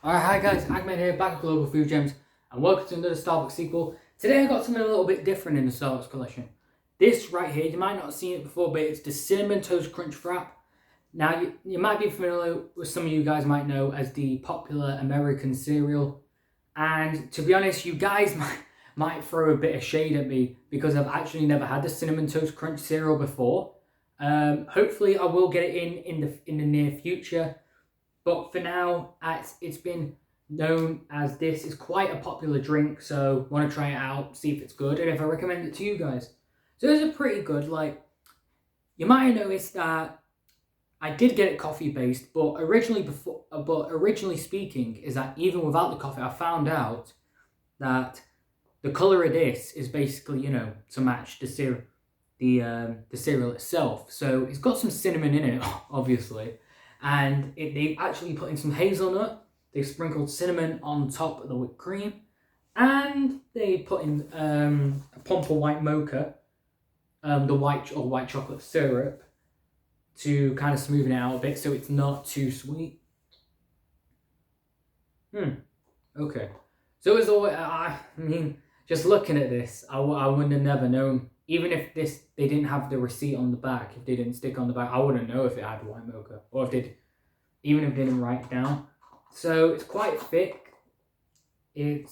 Alright, hi guys, Achmed here, back at Global Food Gems, and welcome to another Starbucks sequel. Today I got something a little bit different in the Starbucks collection. This right here, you might not have seen it before, but it's the Cinnamon Toast Crunch Frap. Now, you might be familiar with, some of you guys might know as the popular American cereal. And to be honest, you guys might throw a bit of shade at me because I've actually never had the Cinnamon Toast Crunch cereal before. Hopefully I will get it in the near future. But for now, it's been known as this. It's quite a popular drink, so want to try it out, see if it's good, and if I recommend it to you guys. So it's a pretty good, you might have noticed that I did get it coffee based, but originally speaking, is that even without the coffee, I found out that the color of this is basically, to match the cereal itself. So it's got some cinnamon in it, obviously. And they actually put in some hazelnut. They sprinkled cinnamon on top of the whipped cream. And they put in a pump of white mocha, the white chocolate syrup, to kind of smoothen it out a bit so it's not too sweet. Okay. So as always, I mean, just looking at this, I wouldn't have never known. Even if they didn't have the receipt on the back, if they didn't stick on the back, I wouldn't know if it had white mocha, or even if they didn't write it down. So it's quite thick. It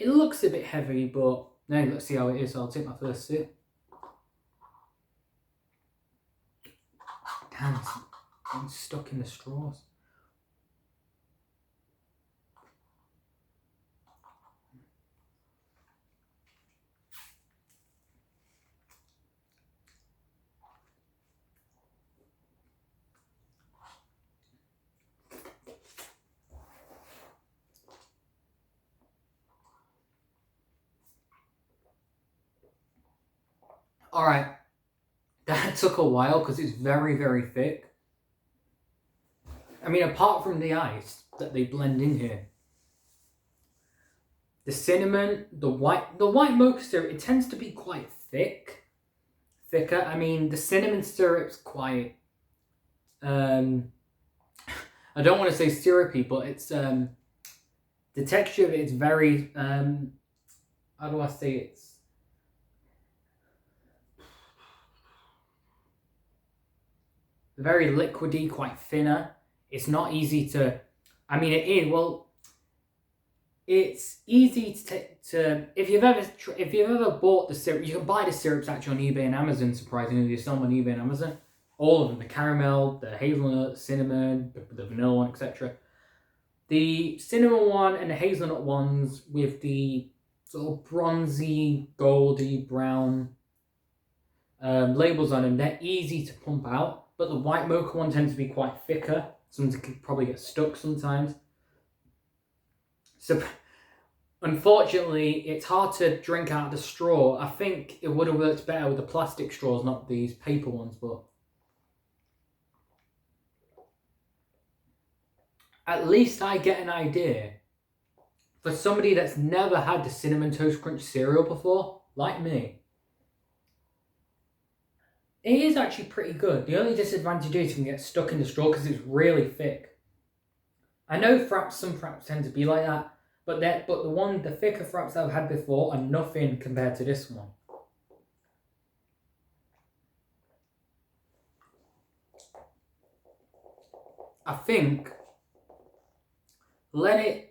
looks a bit heavy, but now let's see how it is. So I'll take my first sip. Damn, I'm stuck in the straws. Alright, that took a while because it's very, very thick. I mean, apart from the ice that they blend in here, the cinnamon, the white mocha syrup, it tends to be quite thicker. I mean, the cinnamon syrup's quite, I don't want to say syrupy, but it's, the texture of it is very, how do I say it's very liquidy, quite thinner. It's not easy to, I mean, it is, well, it's easy to if you've ever bought the syrup, you can buy the syrups actually on eBay and Amazon, surprisingly. They sell them on eBay and Amazon. All of them, the caramel, the hazelnut, cinnamon, the vanilla one, etc. The cinnamon one and the hazelnut ones with the sort of bronzy, goldy, brown labels on them, they're easy to pump out. But the white mocha one tends to be quite thicker. Sometimes it can probably get stuck sometimes. So, unfortunately, it's hard to drink out of the straw. I think it would have worked better with the plastic straws, not these paper ones, but at least I get an idea. For somebody that's never had the Cinnamon Toast Crunch cereal before, like me, it is actually pretty good. The only disadvantage is you can get stuck in the straw because it's really thick. I know some fraps tend to be like that, but the thicker fraps that I've had before are nothing compared to this one. I think when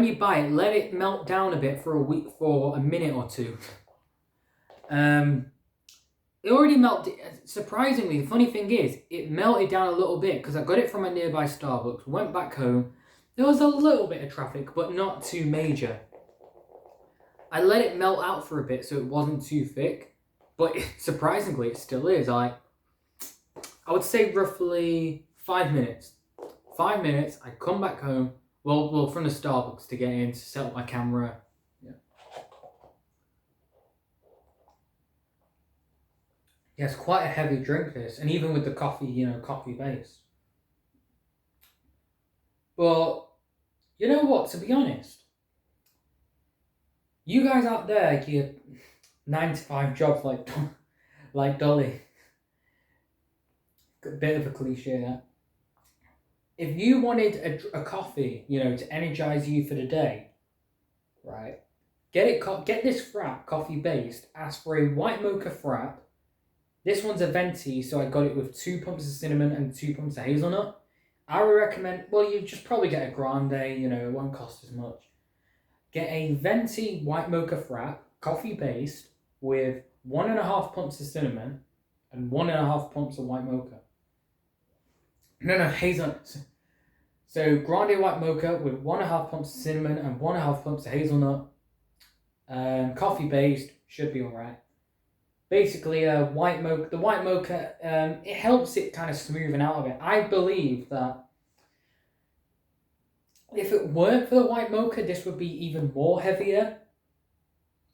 you buy it, let it melt down a bit for a minute or two. It already melted. Surprisingly, the funny thing is, it melted down a little bit because I got it from a nearby Starbucks, went back home. There was a little bit of traffic, but not too major. I let it melt out for a bit so it wasn't too thick, but surprisingly, it still is. I would say roughly 5 minutes. 5 minutes, I come back home, well, from the Starbucks to get in, to set up my camera. Yeah, it's quite a heavy drink, this, and even with the coffee, coffee base. But, you know what, to be honest, you guys out there, you 9 to 5 jobs like Dolly. A bit of a cliche, that. if you wanted a coffee, you know, to energize you for the day, right? Get this frap, coffee based. Ask for a white mocha frap. This one's a venti, so I got it with 2 pumps of cinnamon and 2 pumps of hazelnut. I would recommend, well, you just probably get a grande, you know, it won't cost as much. Get a venti white mocha frap, coffee based, with 1.5 pumps of cinnamon and 1.5 pumps of white mocha. No, hazelnut. So grande white mocha with 1.5 pumps of cinnamon and 1.5 pumps of hazelnut. Coffee based, should be alright. Basically, the white mocha, it helps it kind of smoothing out a bit. I believe that if it weren't for the white mocha, this would be even more heavier.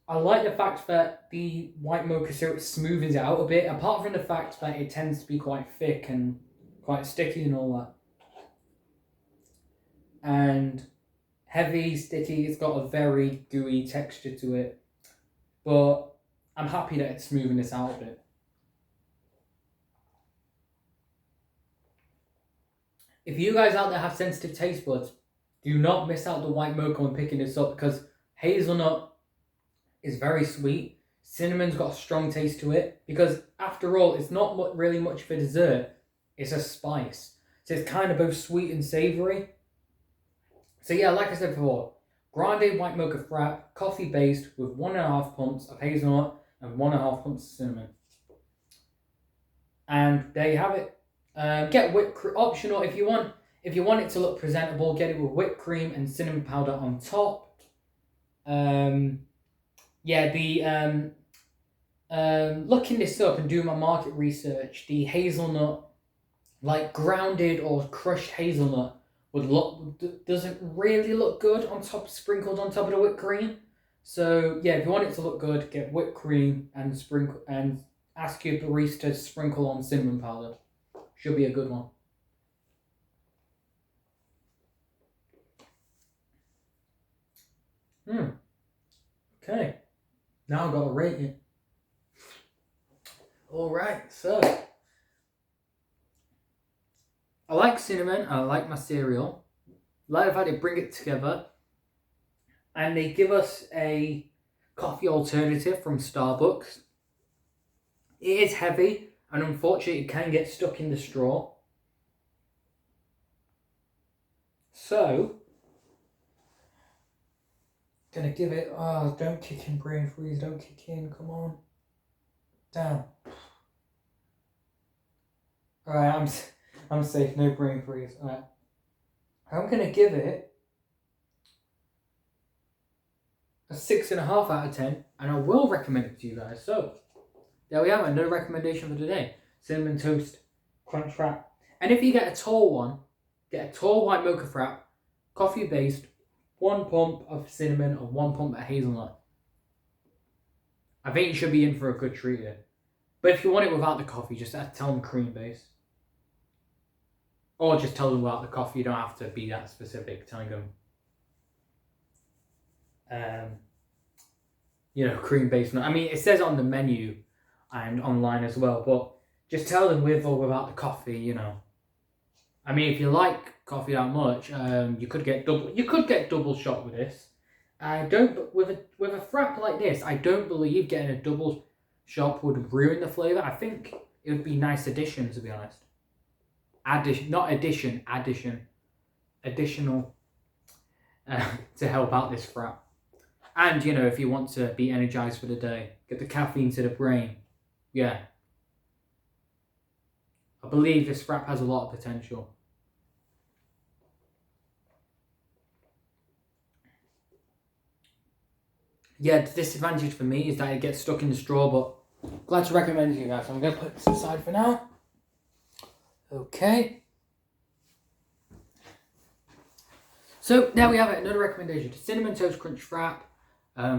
I like the fact that the white mocha syrup smooths it out a bit, apart from the fact that it tends to be quite thick and quite sticky and all that. And heavy, sticky, it's got a very gooey texture to it. But I'm happy that it's smoothing this out a bit. If you guys out there have sensitive taste buds, do not miss out the white mocha when picking this up, because hazelnut is very sweet. Cinnamon's got a strong taste to it, because after all, it's not really much of a dessert. It's a spice. So it's kind of both sweet and savoury. So yeah, like I said before, grande white mocha frap, coffee based with 1.5 pumps of hazelnut and 1.5 pumps of cinnamon. And there you have it. Get whipped cream, optional if you want it to look presentable, get it with whipped cream and cinnamon powder on top. Looking this up and doing my market research, the hazelnut, like grounded or crushed hazelnut, doesn't really look good sprinkled on top of the whipped cream. So yeah, if you want it to look good, get whipped cream and sprinkle and ask your barista to sprinkle on cinnamon powder. Should be a good one. Okay. Now I've got to rate it. Alright, so I like cinnamon, I like my cereal. Like the fact they bring it together. And they give us a coffee alternative from Starbucks. It is heavy, and unfortunately it can get stuck in the straw. So, gonna give it, don't kick in, brain freeze, don't kick in, come on. Damn. Alright, I'm safe, no brain freeze. Alright. I'm gonna give it a 6.5 out of 10, and I will recommend it to you guys. So, there we have it, another recommendation for today. Cinnamon Toast Crunch Frap. And if you get a tall one, get a tall white mocha frap, coffee based, 1 pump of cinnamon and 1 pump of hazelnut. I think you should be in for a good treat here. But if you want it without the coffee, just tell them cream based. Or just tell them without the coffee, you don't have to be that specific, telling them cream based. I mean, it says on the menu and online as well, but just tell them with or without the coffee, you know. I mean, if you like coffee that much, you could get double shot with this. With a frap like this, I don't believe getting a double shot would ruin the flavour. I think it would be a nice addition, to be honest. Additional to help out this frap. And, you know, if you want to be energized for the day, get the caffeine to the brain. Yeah. I believe this frap has a lot of potential. Yeah, the disadvantage for me is that it gets stuck in the straw, but glad to recommend it to you guys. So I'm going to put this aside for now. Okay. So there we have it, another recommendation. Cinnamon Toast Crunch Frap.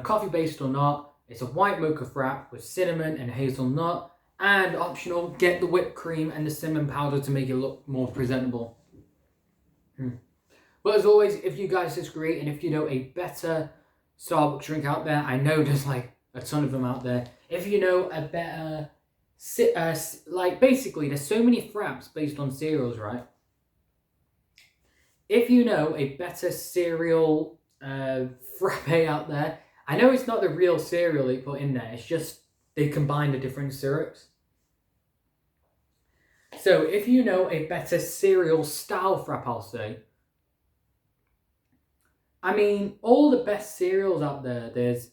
Coffee based or not, it's a white mocha frap with cinnamon and hazelnut. And optional, get the whipped cream and the cinnamon powder to make it look more presentable. But as always, if you guys disagree and if you know a better Starbucks drink out there, I know there's like a ton of them out there. If you know a better, basically there's so many fraps based on cereals, right? if you know a better cereal frappe out there, I know it's not the real cereal they put in there, it's just they combine the different syrups. So if you know a better cereal style frap, I'll say. I mean, all the best cereals out there, there's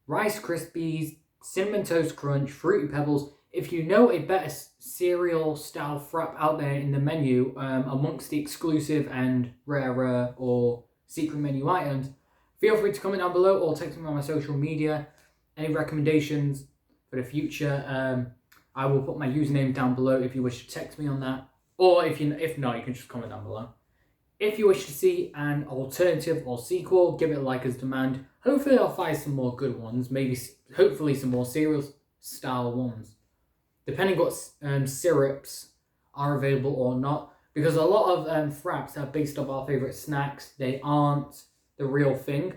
Rice Krispies, Cinnamon Toast Crunch, Fruity Pebbles. If you know a better cereal style frap out there in the menu, amongst the exclusive and rarer or secret menu items, feel free to comment down below or text me on my social media. Any recommendations for the future? I will put my username down below if you wish to text me on that. Or if not, you can just comment down below. If you wish to see an alternative or sequel, give it a like as demand. Hopefully I'll find some more good ones, maybe hopefully some more cereal style ones. Depending what syrups are available or not. Because a lot of fraps are based off our favourite snacks. They aren't the real thing.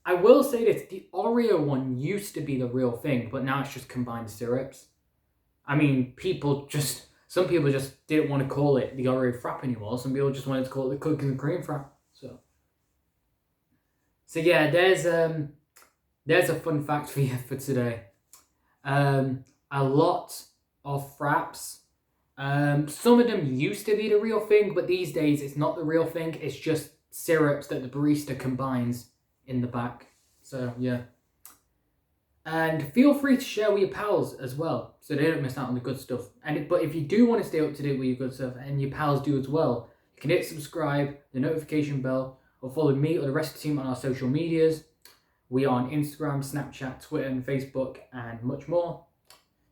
I will say this, the Oreo one used to be the real thing, but now it's just combined syrups. I mean, some people just didn't want to call it the Oreo frap anymore. Some people just wanted to call it the cookies and cream frap. So yeah, there's a fun fact for you for today. A lot of fraps. Some of them used to be the real thing, but these days it's not the real thing. It's just syrups that the barista combines in the back. So yeah. And feel free to share with your pals as well, so they don't miss out on the good stuff. But if you do want to stay up to date with your good stuff, and your pals do as well, you can hit subscribe, the notification bell, or follow me or the rest of the team on our social medias. We are on Instagram, Snapchat, Twitter, and Facebook, and much more.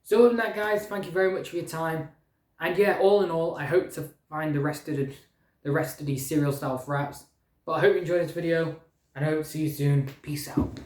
So other than that, guys, thank you very much for your time. And yeah, all in all, I hope to find the rest of these cereal style fraps. But I hope you enjoyed this video, and I hope to see you soon. Peace out.